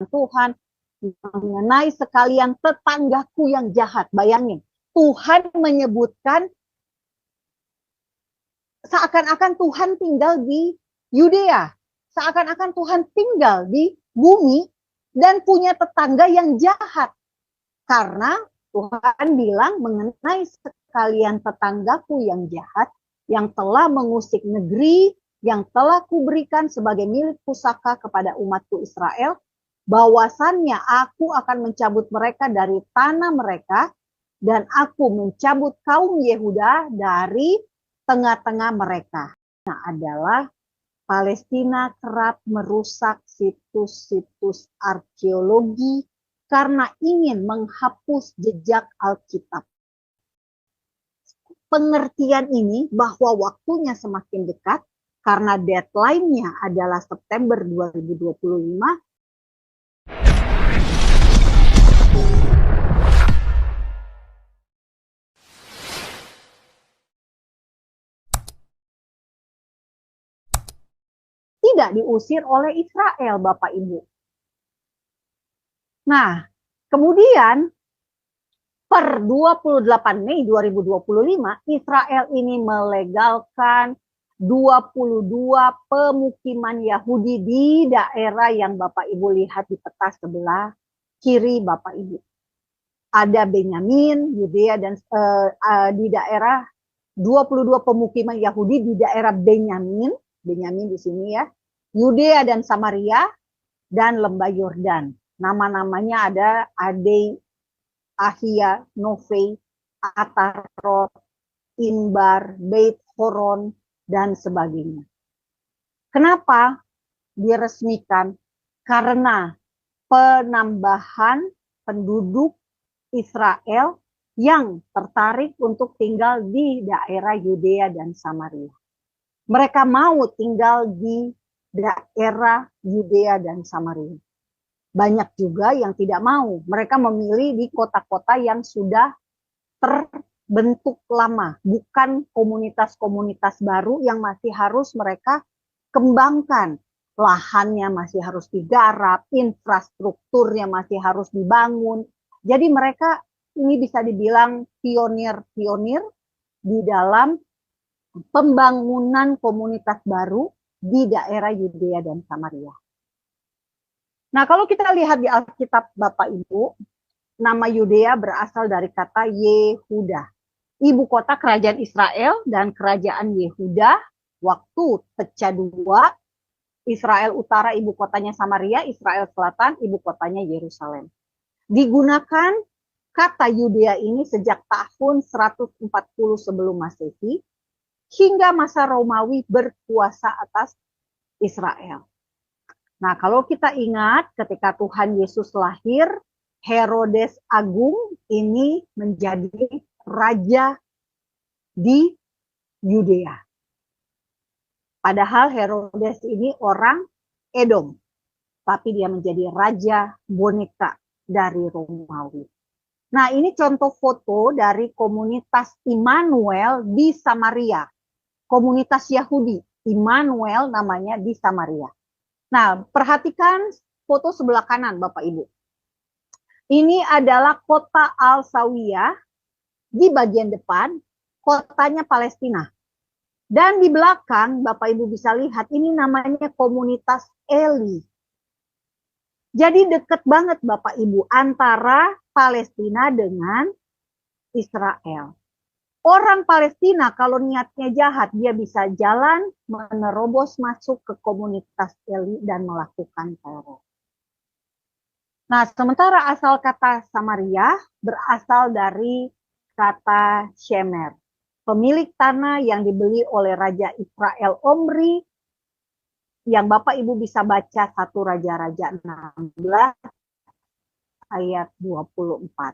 Tuhan mengenai sekalian tetanggaku yang jahat. Bayangin, Tuhan menyebutkan seakan-akan Tuhan tinggal di Yudea, seakan-akan Tuhan tinggal di bumi dan punya tetangga yang jahat. Karena Tuhan bilang mengenai sekalian tetanggaku yang jahat, yang telah mengusik negeri, yang telah kuberikan sebagai milik pusaka kepada umatku Israel, bahwasannya aku akan mencabut mereka dari tanah mereka, dan aku mencabut kaum Yehuda dari tengah-tengah mereka. Nah, adalah Palestina kerap merusak situs-situs arkeologi karena ingin menghapus jejak Alkitab. Pengertian ini bahwa waktunya semakin dekat karena deadline-nya adalah September 2025. Tidak diusir oleh Israel, Bapak Ibu. Nah, kemudian per 28 Mei 2025, Israel ini melegalkan 22 pemukiman Yahudi di daerah yang Bapak Ibu lihat di peta sebelah kiri Bapak Ibu. Ada Benyamin, Yudea, dan di daerah 22 pemukiman Yahudi di daerah Benyamin di sini ya, Yudea dan Samaria, dan lembah Yordan. Nama-namanya ada Adei, Ahia, Nove, Atarot, Inbar, Beit Horon, dan sebagainya. Kenapa diresmikan? Karena penambahan penduduk Israel yang tertarik untuk tinggal di daerah Yudea dan Samaria. Mereka mau tinggal di daerah Yudea dan Samaria. Banyak juga yang tidak mau. Mereka memilih di kota-kota yang sudah terbentuk lama, bukan komunitas-komunitas baru yang masih harus mereka kembangkan. Lahannya masih harus digarap, infrastrukturnya masih harus dibangun. Jadi mereka ini bisa dibilang pionir-pionir di dalam pembangunan komunitas baru di daerah Yudea dan Samaria. Nah, kalau kita lihat di Alkitab Bapak Ibu, nama Yudea berasal dari kata Yehuda. Ibu kota kerajaan Israel dan kerajaan Yehuda waktu pecah dua. Israel utara ibu kotanya Samaria, Israel selatan ibu kotanya Yerusalem. Digunakan kata Yudea ini sejak tahun 140 sebelum Masehi hingga masa Romawi berkuasa atas Israel. Nah, kalau kita ingat ketika Tuhan Yesus lahir, Herodes Agung ini menjadi raja di Yudea. Padahal Herodes ini orang Edom, tapi dia menjadi raja boneka dari Romawi. Nah, ini contoh foto dari komunitas Immanuel di Samaria. Komunitas Yahudi, Immanuel namanya di Samaria. Nah, perhatikan foto sebelah kanan Bapak Ibu. Ini adalah kota Al-Sawiyah, di bagian depan kotanya Palestina. Dan di belakang Bapak Ibu bisa lihat ini namanya komunitas Eli. Jadi dekat banget Bapak Ibu antara Palestina dengan Israel. Orang Palestina kalau niatnya jahat, dia bisa jalan menerobos masuk ke komunitas Eli dan melakukan teror. Nah, sementara asal kata Samaria berasal dari kata Shemer, pemilik tanah yang dibeli oleh Raja Israel Omri, yang Bapak Ibu bisa baca 1 Raja-Raja 16 ayat 24.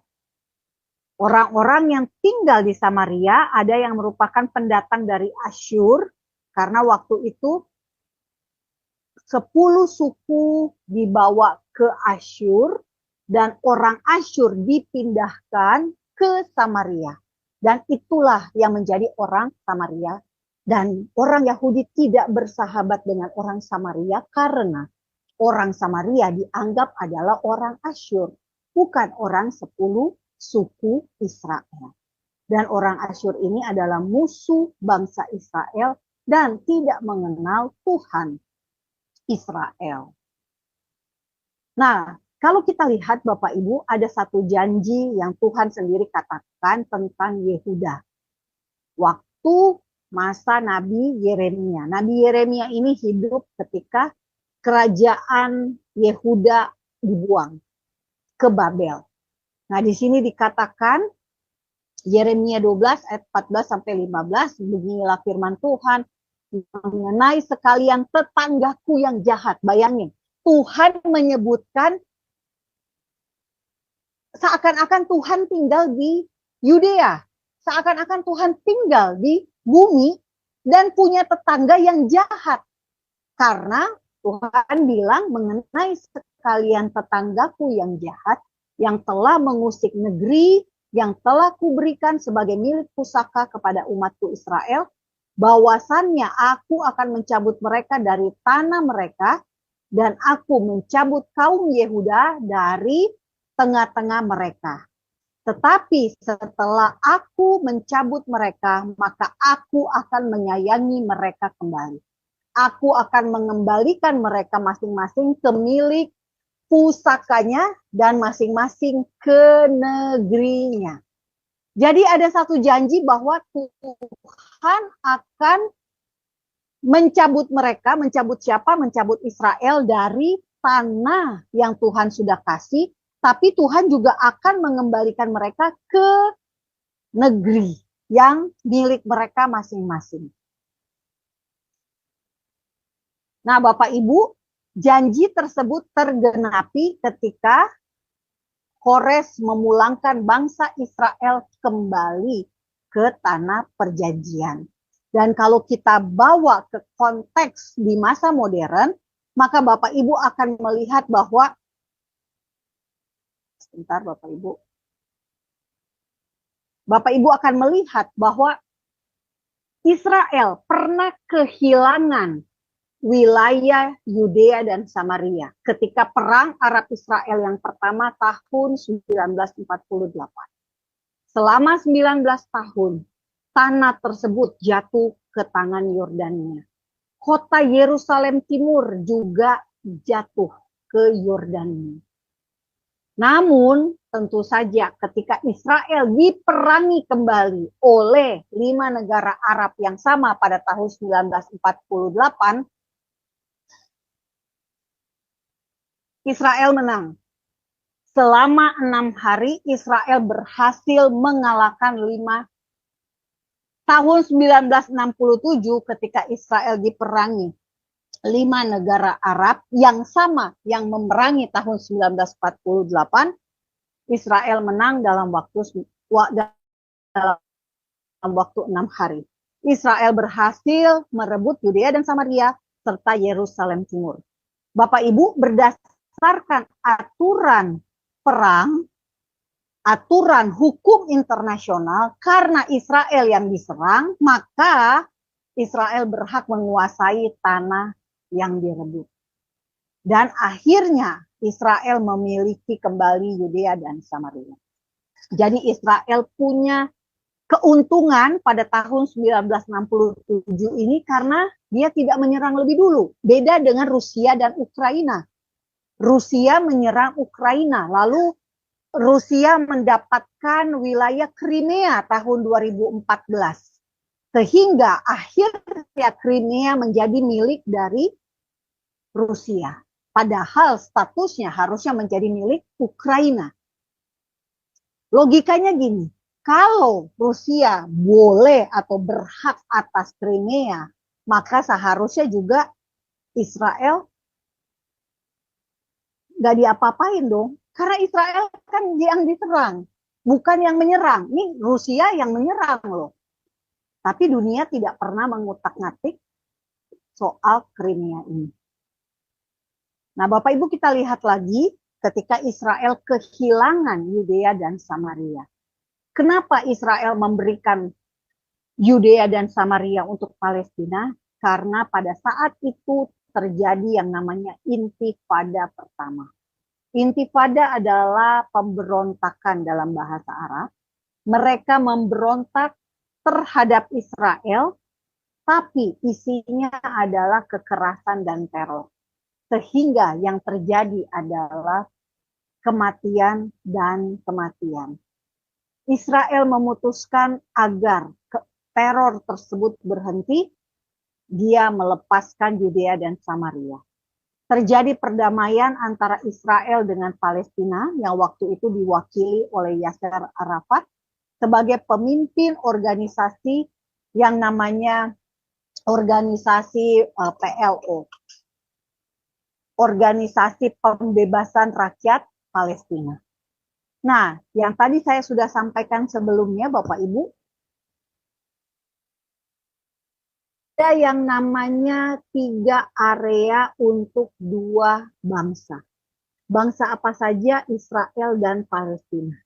Orang-orang yang tinggal di Samaria ada yang merupakan pendatang dari Asyur, karena waktu itu 10 suku dibawa ke Asyur dan orang Asyur dipindahkan ke Samaria. Dan itulah yang menjadi orang Samaria. Dan orang Yahudi tidak bersahabat dengan orang Samaria karena orang Samaria dianggap adalah orang Asyur, bukan orang 10 suku Israel. Dan orang Asyur ini adalah musuh bangsa Israel dan tidak mengenal Tuhan Israel. Nah, kalau kita lihat Bapak Ibu, ada satu janji yang Tuhan sendiri katakan tentang Yehuda. Waktu masa Nabi Yeremia. Nabi Yeremia ini hidup ketika kerajaan Yehuda dibuang ke Babel. Nah, di sini dikatakan Yeremia 12 ayat 14 sampai 15, beginilah firman Tuhan mengenai sekalian tetanggaku yang jahat. Bayangin, Tuhan menyebutkan seakan-akan Tuhan tinggal di Yudea, seakan-akan Tuhan tinggal di bumi dan punya tetangga yang jahat. Karena Tuhan bilang mengenai sekalian tetanggaku yang jahat, yang telah mengusik negeri, yang telah kuberikan sebagai milik pusaka kepada umatku Israel, bahwasannya aku akan mencabut mereka dari tanah mereka, dan aku mencabut kaum Yehuda dari tengah-tengah mereka. Tetapi setelah aku mencabut mereka, maka aku akan menyayangi mereka kembali. Aku akan mengembalikan mereka masing-masing ke milik pusakanya dan masing-masing ke negerinya. Jadi ada satu janji bahwa Tuhan akan mencabut mereka, mencabut siapa? Mencabut Israel dari tanah yang Tuhan sudah kasih, tapi Tuhan juga akan mengembalikan mereka ke negeri yang milik mereka masing-masing. Nah, Bapak Ibu, janji tersebut tergenapi ketika Kores memulangkan bangsa Israel kembali ke tanah perjanjian. Dan kalau kita bawa ke konteks di masa modern, maka Bapak Ibu akan melihat bahwa, sebentar Bapak Ibu, Bapak Ibu akan melihat bahwa Israel pernah kehilangan wilayah Yudea dan Samaria ketika perang Arab Israel yang pertama tahun 1948. Selama 19 tahun, tanah tersebut jatuh ke tangan Yordania. Kota Yerusalem Timur juga jatuh ke Yordania. Namun, tentu saja ketika Israel diperangi kembali oleh 5 negara Arab yang sama pada tahun 1948, Israel menang. Selama 6 hari Israel berhasil mengalahkan 5. Tahun 1967 ketika Israel diperangi 5 negara Arab yang sama yang memerangi tahun 1948, Israel menang dalam waktu 6 hari. Israel berhasil merebut Yudea dan Samaria serta Yerusalem Timur. Bapak Ibu, berdasarkan aturan perang, aturan hukum internasional, karena Israel yang diserang, maka Israel berhak menguasai tanah yang direbut. Dan akhirnya Israel memiliki kembali Yudea dan Samaria. Jadi Israel punya keuntungan pada tahun 1967 ini karena dia tidak menyerang lebih dulu. Beda dengan Rusia dan Ukraina. Rusia menyerang Ukraina, lalu Rusia mendapatkan wilayah Crimea tahun 2014. Sehingga akhirnya Crimea menjadi milik dari Rusia. Padahal statusnya harusnya menjadi milik Ukraina. Logikanya gini, kalau Rusia boleh atau berhak atas Crimea, maka seharusnya juga Israel nggak diapa-apain dong. Karena Israel kan yang diserang, bukan yang menyerang. Ini Rusia yang menyerang loh. Tapi dunia tidak pernah mengutak-ngatik soal Crimea ini. Nah, Bapak Ibu kita lihat lagi ketika Israel kehilangan Yudea dan Samaria. Kenapa Israel memberikan Yudea dan Samaria untuk Palestina? Karena pada saat itu terjadi yang namanya Intifada pertama. Intifada adalah pemberontakan dalam bahasa Arab. Mereka memberontak terhadap Israel, tapi isinya adalah kekerasan dan teror. Sehingga yang terjadi adalah kematian dan kematian. Israel memutuskan agar teror tersebut berhenti, dia melepaskan Yudea dan Samaria. Terjadi perdamaian antara Israel dengan Palestina yang waktu itu diwakili oleh Yasser Arafat sebagai pemimpin organisasi yang namanya organisasi PLO, Organisasi Pembebasan Rakyat Palestina. Nah, yang tadi saya sudah sampaikan sebelumnya, Bapak Ibu, ada yang namanya 3 area untuk 2 bangsa. Bangsa apa saja? Israel dan Palestina.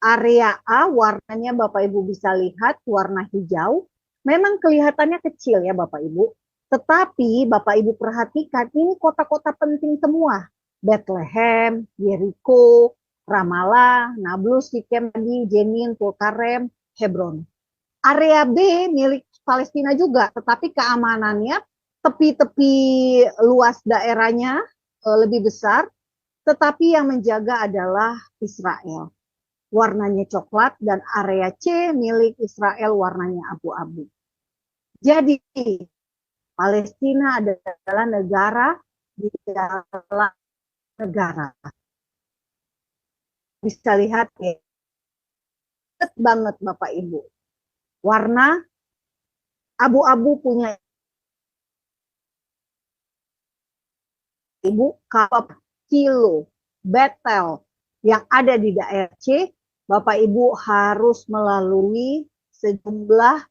Area A warnanya Bapak Ibu bisa lihat warna hijau. Memang kelihatannya kecil ya Bapak Ibu. Tetapi Bapak Ibu perhatikan ini kota-kota penting semua. Bethlehem, Jericho, Ramallah, Nablus, Sikem, Jenin, Tulkarem, Hebron. Area B milik Palestina juga, tetapi keamanannya tepi-tepi luas daerahnya lebih besar, tetapi yang menjaga adalah Israel. Warnanya coklat dan area C milik Israel warnanya abu-abu. Jadi Palestina adalah negara di dalam negara. Bisa lihat ya, banget Bapak Ibu. Warna abu-abu punya Ibu, kalau kilo Betel yang ada di daerah C, Bapak Ibu harus melalui sejumlah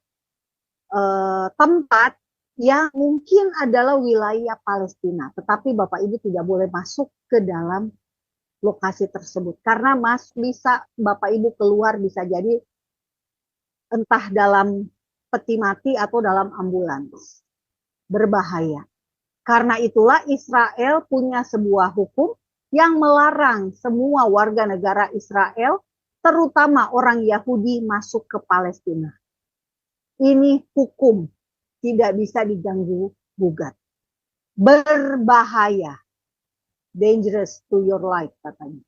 tempat yang mungkin adalah wilayah Palestina, tetapi Bapak Ibu tidak boleh masuk ke dalam lokasi tersebut karena bisa Bapak Ibu keluar bisa jadi entah dalam peti mati atau dalam ambulans. Berbahaya. Karena itulah Israel punya sebuah hukum yang melarang semua warga negara Israel, terutama orang Yahudi, masuk ke Palestina. Ini hukum, tidak bisa diganggu gugat. Berbahaya. Dangerous to your life katanya.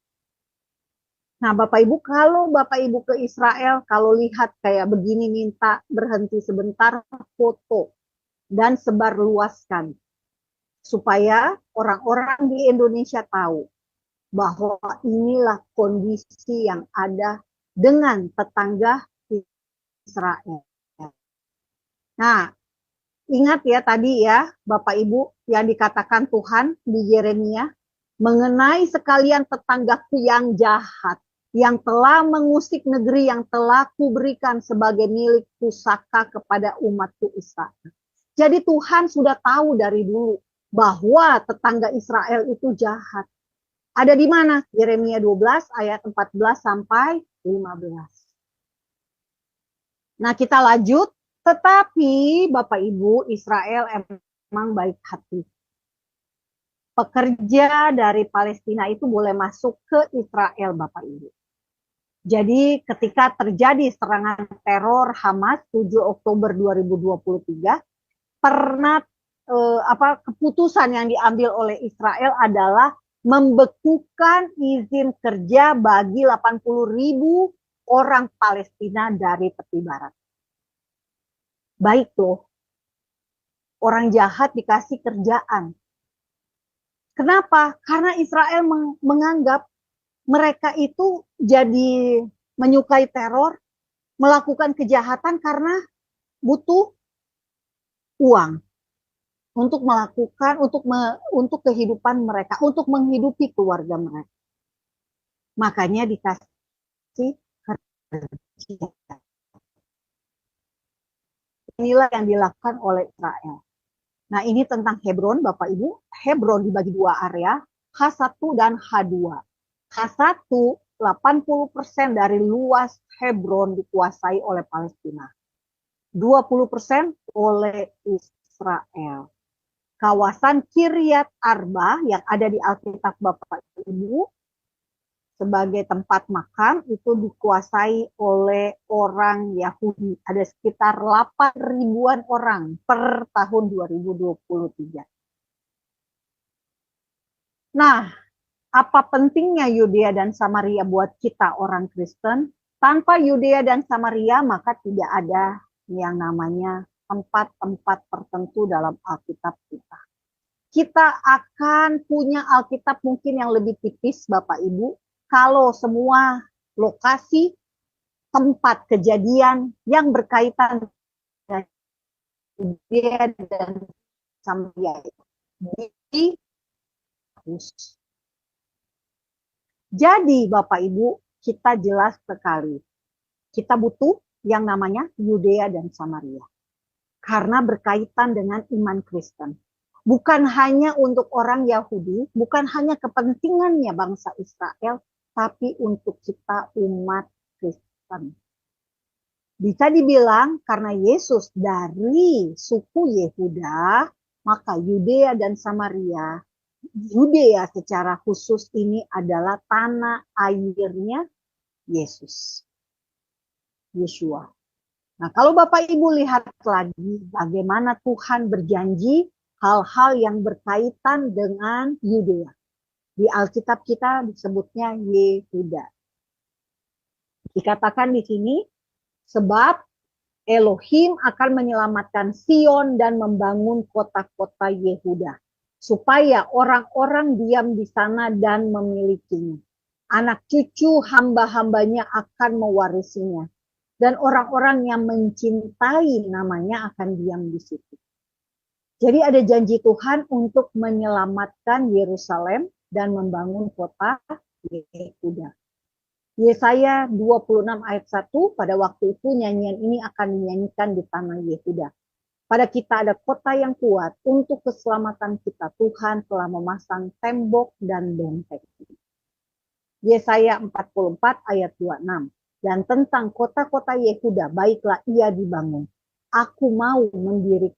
Nah Bapak Ibu, kalau Bapak Ibu ke Israel, kalau lihat kayak begini minta berhenti sebentar, foto dan sebarluaskan. Supaya orang-orang di Indonesia tahu bahwa inilah kondisi yang ada dengan tetangga Israel. Nah, ingat ya tadi ya Bapak Ibu yang dikatakan Tuhan di Yeremia mengenai sekalian tetanggaku yang jahat, yang telah mengusik negeri yang telah kuberikan sebagai milik pusaka kepada umatku Israel. Jadi Tuhan sudah tahu dari dulu bahwa tetangga Israel itu jahat. Ada di mana? Yeremia 12 ayat 14 sampai 15. Nah kita lanjut, tetapi Bapak Ibu Israel emang baik hati. Pekerja dari Palestina itu boleh masuk ke Israel Bapak Ibu. Jadi ketika terjadi serangan teror Hamas 7 Oktober 2023, pernah keputusan yang diambil oleh Israel adalah membekukan izin kerja bagi 80.000 orang Palestina dari tepi barat. Baik loh, orang jahat dikasih kerjaan. Kenapa? Karena Israel menganggap mereka itu jadi menyukai teror, melakukan kejahatan karena butuh uang untuk melakukan untuk kehidupan mereka, untuk menghidupi keluarga mereka. Makanya dikasih kerja. Inilah yang dilakukan oleh Israel. Nah, ini tentang Hebron, Bapak Ibu. Hebron dibagi 2 area, H1 dan H2. H1 80% dari luas Hebron dikuasai oleh Palestina. 20% oleh Israel. kawasan Kiryat Arba yang ada di Alkitab Bapak Ibu sebagai tempat makam itu dikuasai oleh orang Yahudi. Ada sekitar 8 ribuan orang per tahun 2023. Nah, apa pentingnya Yudea dan Samaria buat kita orang Kristen? Tanpa Yudea dan Samaria maka tidak ada yang namanya tempat-tempat tertentu dalam Alkitab kita. Kita akan punya Alkitab mungkin yang lebih tipis Bapak Ibu, kalau semua lokasi tempat kejadian yang berkaitan dengan Yudea dan Samaria itu. Jadi Bapak Ibu, kita jelas sekali. Kita butuh yang namanya Yudea dan Samaria. Karena berkaitan dengan iman Kristen. Bukan hanya untuk orang Yahudi, bukan hanya kepentingannya bangsa Israel, tapi untuk kita umat Kristen. Bisa dibilang karena Yesus dari suku Yehuda, maka Yudea dan Samaria, Yudea secara khusus ini adalah tanah airnya Yesus. Yeshua. Nah, kalau Bapak Ibu lihat lagi bagaimana Tuhan berjanji hal-hal yang berkaitan dengan Yudea. Di Alkitab kita disebutnya Yehuda. Dikatakan di sini, sebab Elohim akan menyelamatkan Sion dan membangun kota-kota Yehuda, supaya orang-orang diam di sana dan memilikinya. Anak cucu hamba-hambanya akan mewarisinya. Dan orang-orang yang mencintai namanya akan diam di situ. Jadi ada janji Tuhan untuk menyelamatkan Yerusalem dan membangun kota Yehuda. Yesaya 26 ayat 1, pada waktu itu nyanyian ini akan dinyanyikan di tanah Yehuda. Pada kita ada kota yang kuat, untuk keselamatan kita Tuhan telah memasang tembok dan benteng. Yesaya 44 ayat 26. Dan tentang kota-kota Yehuda, baiklah ia dibangun. Aku mau mendirikan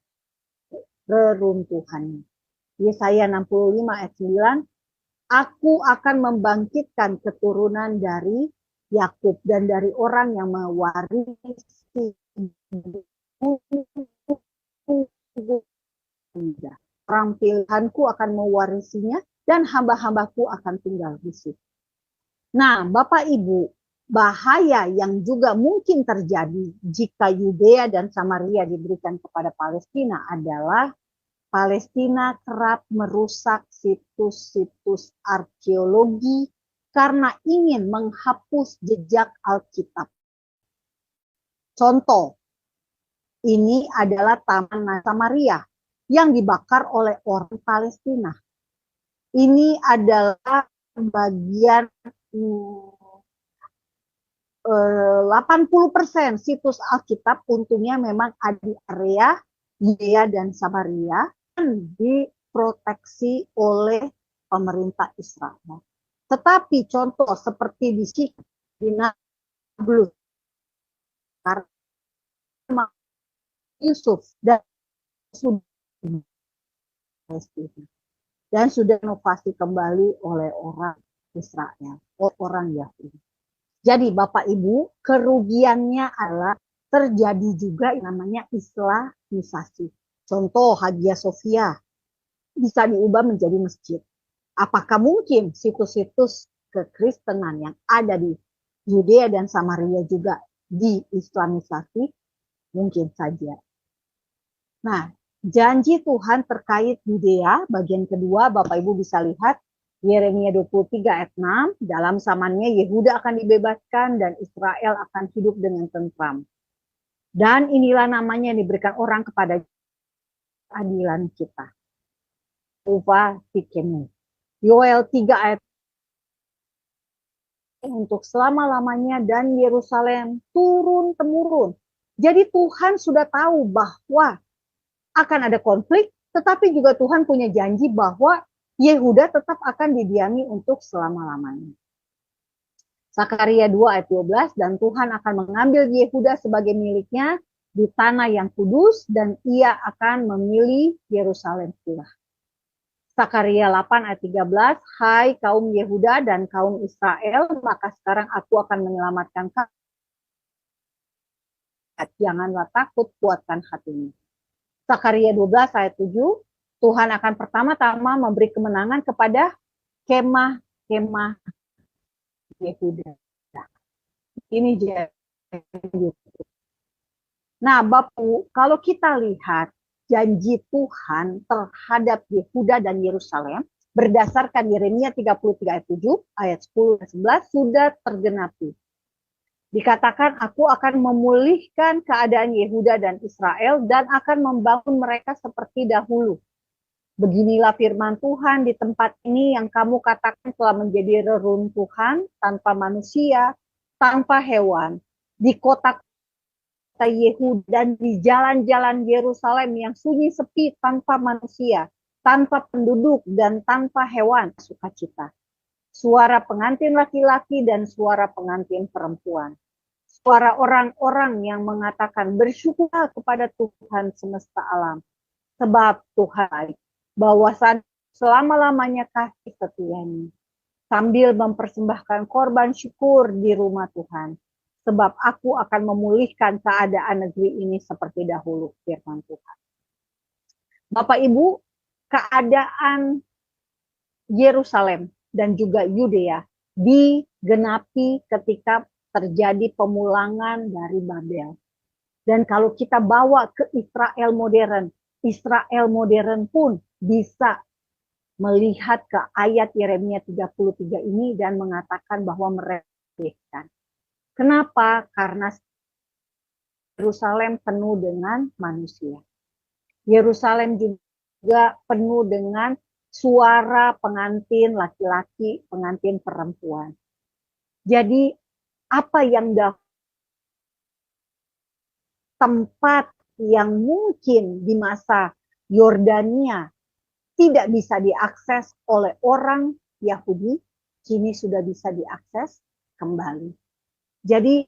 reruntuhannya. Yesaya 65 ayat 9. Aku akan membangkitkan keturunan dari Yakub dan dari orang yang mewarisi orang pilihanku akan mewarisinya dan hamba-hambaku akan tinggal di situ. Nah, Bapak Ibu, bahaya yang juga mungkin terjadi jika Yudea dan Samaria diberikan kepada Palestina adalah Palestina kerap merusak situs-situs arkeologi karena ingin menghapus jejak Alkitab. Contoh, ini adalah Taman Samaria yang dibakar oleh orang Palestina. Ini adalah bagian 80% situs Alkitab untungnya memang ada di area Yudea dan Samaria dan diproteksi oleh pemerintah Israel. Tetapi contoh seperti di Nablus, karena Yusuf dan sudah inovasi kembali oleh orang Israel, orang Yahudi. Jadi Bapak Ibu, kerugiannya adalah terjadi juga yang namanya Islamisasi. Contoh Hagia Sophia bisa diubah menjadi masjid. Apakah mungkin situs-situs kekristenan yang ada di Yudea dan Samaria juga di-Islamisasi? Mungkin saja. Nah, janji Tuhan terkait Yudea, bagian kedua Bapak Ibu bisa lihat, Yeremia 23 ayat 6, dalam zamannya Yehuda akan dibebaskan dan Israel akan hidup dengan tentram. Dan inilah namanya yang diberikan orang kepada keadilan kita. Upa Tikenu. Yoel 3 ayat untuk selama-lamanya dan Yerusalem turun-temurun. Jadi Tuhan sudah tahu bahwa akan ada konflik, tetapi juga Tuhan punya janji bahwa Yehuda tetap akan didiami untuk selama-lamanya. Zakaria 2 ayat 12, dan Tuhan akan mengambil Yehuda sebagai miliknya di tanah yang kudus dan ia akan memilih Yerusalem pula. Sakaria 8 ayat 13, hai kaum Yehuda dan kaum Israel, maka sekarang aku akan menyelamatkan kamu. Janganlah takut, kuatkan hatimu. Sakaria 12 ayat 7, Tuhan akan pertama-tama memberi kemenangan kepada kemah-kemah Yehuda. Ini jadi. Nah, Bapak, kalau kita lihat janji Tuhan terhadap Yehuda dan Yerusalem berdasarkan Yeremia 33 ayat 7, ayat 10 dan 11 sudah tergenapi. Dikatakan aku akan memulihkan keadaan Yehuda dan Israel dan akan membangun mereka seperti dahulu. Beginilah firman Tuhan, di tempat ini yang kamu katakan telah menjadi reruntuhan tanpa manusia, tanpa hewan, di kota Yehuda dan di jalan-jalan Yerusalem yang sunyi sepi tanpa manusia, tanpa penduduk dan tanpa hewan, sukacita. Suara pengantin laki-laki dan suara pengantin perempuan. Suara orang-orang yang mengatakan bersyukurlah kepada Tuhan semesta alam. Sebab Tuhan bahwasan selama-lamanya kasih setianya. Sambil mempersembahkan korban syukur di rumah Tuhan. Sebab aku akan memulihkan keadaan negeri ini seperti dahulu, firman Tuhan. Bapak Ibu, keadaan Yerusalem dan juga Yudea digenapi ketika terjadi pemulangan dari Babel. Dan kalau kita bawa ke Israel modern pun bisa melihat ke ayat Yeremia 33 ini dan mengatakan bahwa mereka. Kenapa? Karena Yerusalem penuh dengan manusia. Yerusalem juga penuh dengan suara pengantin laki-laki, pengantin perempuan. Jadi apa yang tempat yang mungkin di masa Yordania tidak bisa diakses oleh orang Yahudi, kini sudah bisa diakses kembali. Jadi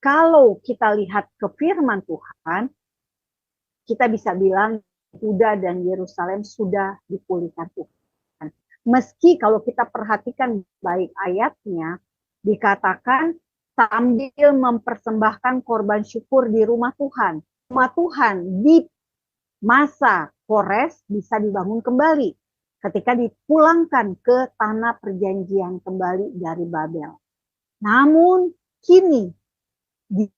kalau kita lihat ke firman Tuhan, kita bisa bilang Yehuda dan Yerusalem sudah dipulihkan Tuhan. Meski kalau kita perhatikan baik ayatnya, dikatakan sambil mempersembahkan korban syukur di rumah Tuhan. Rumah Tuhan di masa Kores bisa dibangun kembali ketika dipulangkan ke tanah perjanjian kembali dari Babel. Namun kini di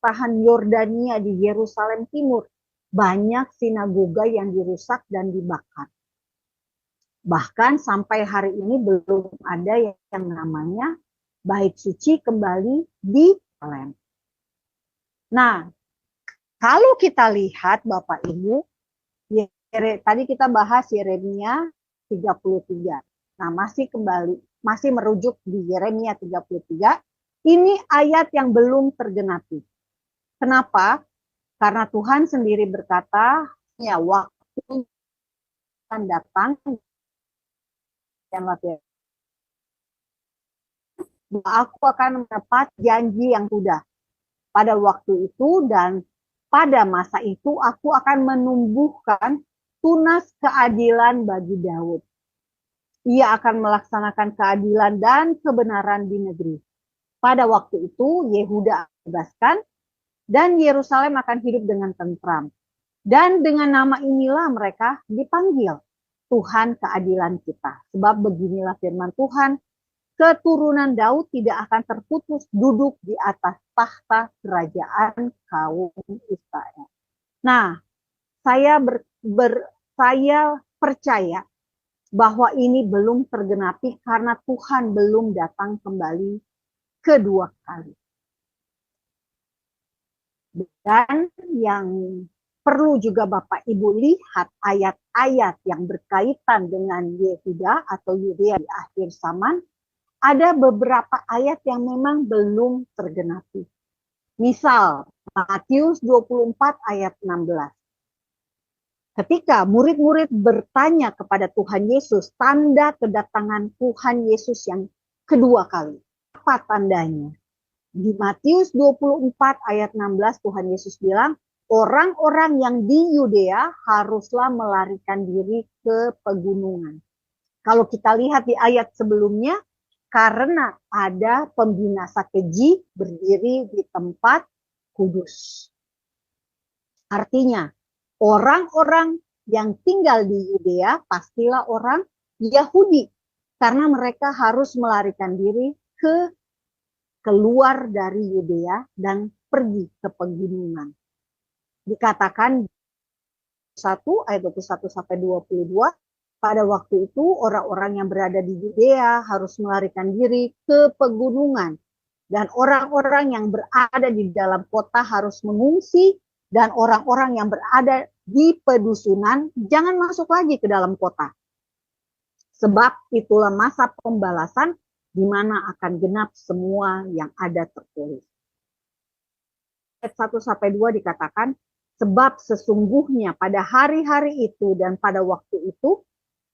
tahan Yordania di Yerusalem Timur banyak sinagoga yang dirusak dan dibakar. Bahkan sampai hari ini belum ada yang namanya bait suci kembali di Yerusalem. Nah, kalau kita lihat Bapak Ibu, tadi kita bahas Yeremia 33. Nah, masih merujuk di Yeremia 33. Ini ayat yang belum tergenapi. Kenapa? Karena Tuhan sendiri berkata, ya waktu akan datang dan aku akan menepati janji yang sudah pada waktu itu dan pada masa itu aku akan menumbuhkan tunas keadilan bagi Daud. Ia akan melaksanakan keadilan dan kebenaran di negeri. Pada waktu itu Yehuda dibebaskan dan Yerusalem akan hidup dengan tentram. Dan dengan nama inilah mereka dipanggil Tuhan keadilan kita. Sebab beginilah firman Tuhan, keturunan Daud tidak akan terputus duduk di atas tahta kerajaan kaum Israel. Nah, saya percaya bahwa ini belum tergenapi karena Tuhan belum datang kembali kedua kali. Dan yang perlu juga Bapak Ibu lihat ayat-ayat yang berkaitan dengan Yehuda atau Yudea di akhir zaman, ada beberapa ayat yang memang belum tergenapi. Misal, Matius 24 ayat 16. Ketika murid-murid bertanya kepada Tuhan Yesus, tanda kedatangan Tuhan Yesus yang kedua kali. Apa tandanya? Di Matius 24 ayat 16 Tuhan Yesus bilang, orang-orang yang di Yudea haruslah melarikan diri ke pegunungan. Kalau kita lihat di ayat sebelumnya, karena ada pembinasa keji berdiri di tempat kudus. Artinya, orang-orang yang tinggal di Yudea pastilah orang Yahudi, karena mereka harus melarikan diri keluar dari Yudea dan pergi ke pegunungan. Dikatakan 1 ayat 21 sampai 22, pada waktu itu orang-orang yang berada di Yudea harus melarikan diri ke pegunungan, dan orang-orang yang berada di dalam kota harus mengungsi, dan orang-orang yang berada di pedusunan jangan masuk lagi ke dalam kota. Sebab itulah masa pembalasan di mana akan genap semua yang ada tertulis. Ayat 1 sampai 2 dikatakan, sebab sesungguhnya pada hari-hari itu dan pada waktu itu,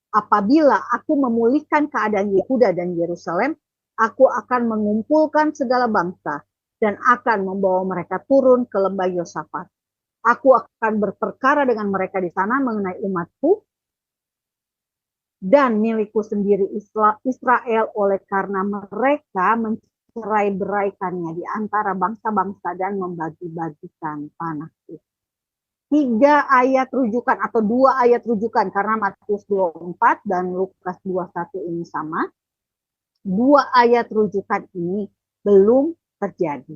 apabila aku memulihkan keadaan Yehuda dan Yerusalem, aku akan mengumpulkan segala bangsa dan akan membawa mereka turun ke lembah Yosafat. Aku akan berperkara dengan mereka di sana mengenai umatku dan milikku sendiri Israel, oleh karena mereka mencerai-beraikannya di antara bangsa-bangsa dan membagi-bagikan tanahku. 3 ayat rujukan atau 2 ayat rujukan, karena Matius 24 dan Lukas 21 ini sama. 2 ayat rujukan ini belum terjadi.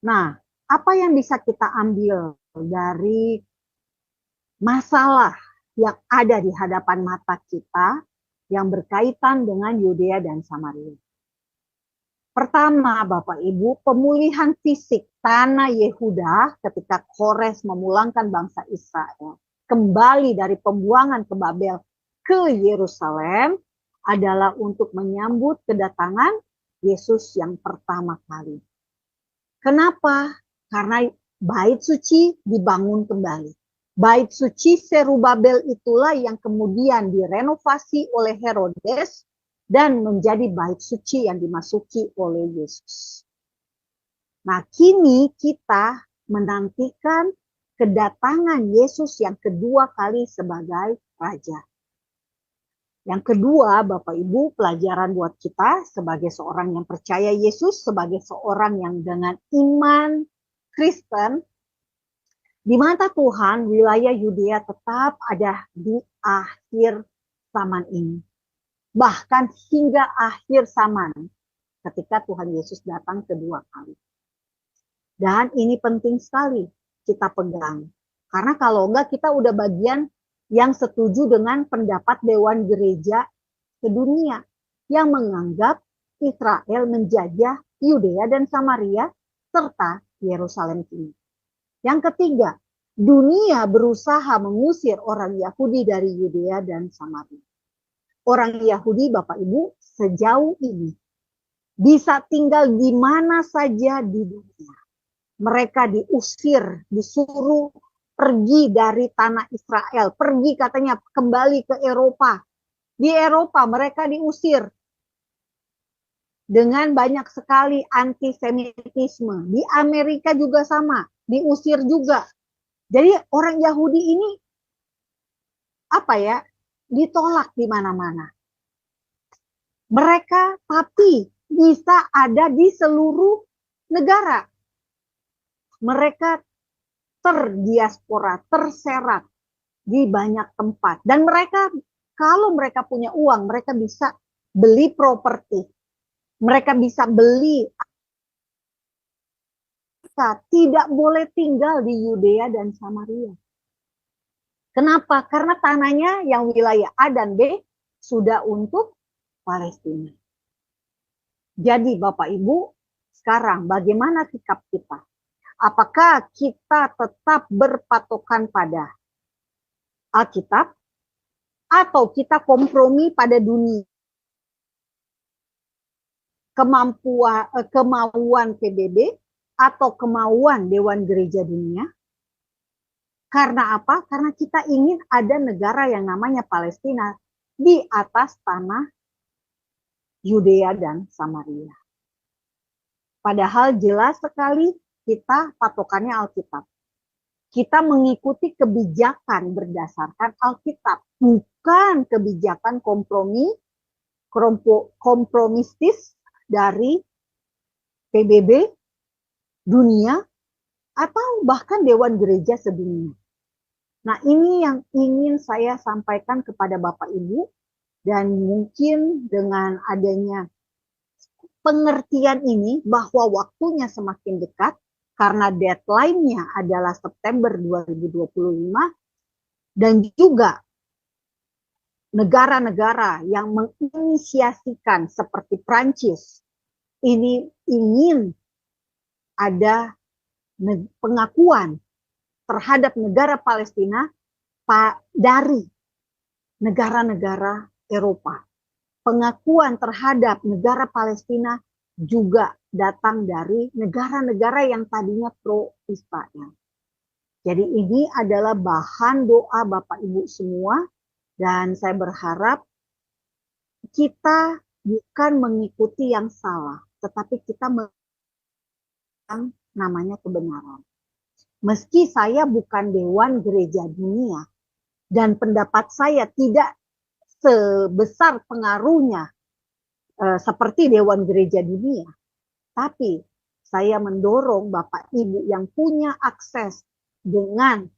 Nah, apa yang bisa kita ambil dari masalah yang ada di hadapan mata kita yang berkaitan dengan Yudea dan Samaria? Pertama, Bapak Ibu, pemulihan fisik tanah Yehuda ketika Kores memulangkan bangsa Israel kembali dari pembuangan ke Babel ke Yerusalem adalah untuk menyambut kedatangan Yesus yang pertama kali. Kenapa? Karena bait suci dibangun kembali. Bait suci Zerubabel itulah yang kemudian direnovasi oleh Herodes dan menjadi bait suci yang dimasuki oleh Yesus. Nah, kini kita menantikan kedatangan Yesus yang kedua kali sebagai Raja. Yang kedua, Bapak Ibu, pelajaran buat kita sebagai seorang yang percaya Yesus, sebagai seorang yang dengan iman Kristen, di mata Tuhan, wilayah Yudea tetap ada di akhir zaman ini. Bahkan hingga akhir zaman ketika Tuhan Yesus datang kedua kali. Dan ini penting sekali kita pegang. Karena kalau enggak kita udah bagian yang setuju dengan pendapat Dewan Gereja Sedunia yang menganggap Israel menjajah Yudea dan Samaria serta Yerusalem ini. Yang ketiga, dunia berusaha mengusir orang Yahudi dari Yudea dan Samaria. Orang Yahudi, Bapak Ibu, sejauh ini bisa tinggal di mana saja di dunia. Mereka diusir, disuruh pergi dari tanah Israel, pergi katanya kembali ke Eropa. Di Eropa mereka diusir dengan banyak sekali antisemitisme. Di Amerika juga sama, diusir juga. Jadi orang Yahudi ini ditolak di mana-mana. Mereka tapi bisa ada di seluruh negara. Mereka terdiaspora, terserat di banyak tempat. Dan mereka, kalau mereka punya uang, mereka bisa beli properti. Mereka bisa beli. Tidak boleh tinggal di Yudea dan Samaria. Kenapa? Karena tanahnya yang wilayah A dan B sudah untuk Palestina. Jadi Bapak Ibu, sekarang bagaimana sikap kita? Apakah kita tetap berpatokan pada Alkitab atau kita kompromi pada dunia? Kemauan PBB atau kemauan Dewan Gereja Dunia? Karena apa? Karena kita ingin ada negara yang namanya Palestina di atas tanah Yudea dan Samaria. Padahal jelas sekali kita patokannya Alkitab. Kita mengikuti kebijakan berdasarkan Alkitab, bukan kebijakan kompromistis dari PBB, dunia, atau bahkan Dewan Gereja sedunia. Nah, ini yang ingin saya sampaikan kepada Bapak Ibu, dan mungkin dengan adanya pengertian ini bahwa waktunya semakin dekat, karena deadline-nya adalah September 2025, dan juga negara-negara yang menginisiasikan seperti Prancis ini ingin ada pengakuan terhadap negara Palestina dari negara-negara Eropa. Pengakuan terhadap negara Palestina juga datang dari negara-negara yang tadinya pro-Israel. Jadi ini adalah bahan doa Bapak Ibu semua, dan saya berharap kita bukan mengikuti yang salah, tetapi kita yang namanya kebenaran. Meski saya bukan Dewan Gereja Dunia, dan pendapat saya tidak sebesar pengaruhnya seperti Dewan Gereja Dunia, tapi saya mendorong Bapak Ibu yang punya akses dengan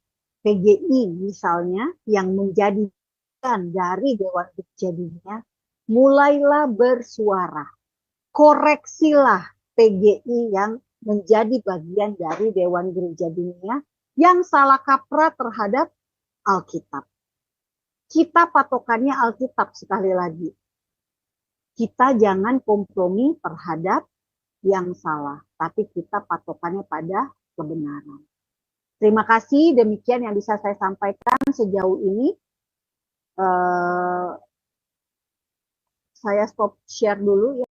PGI misalnya, yang menjadi dari Dewan Gereja Dunia, mulailah bersuara. Koreksilah PGI yang menjadi bagian dari Dewan Gereja Dunia yang salah kaprah terhadap Alkitab. Kita patokannya Alkitab sekali lagi. Kita jangan kompromi terhadap yang salah, tapi kita patokannya pada kebenaran. Terima kasih, demikian yang bisa saya sampaikan sejauh ini. Saya stop share dulu ya.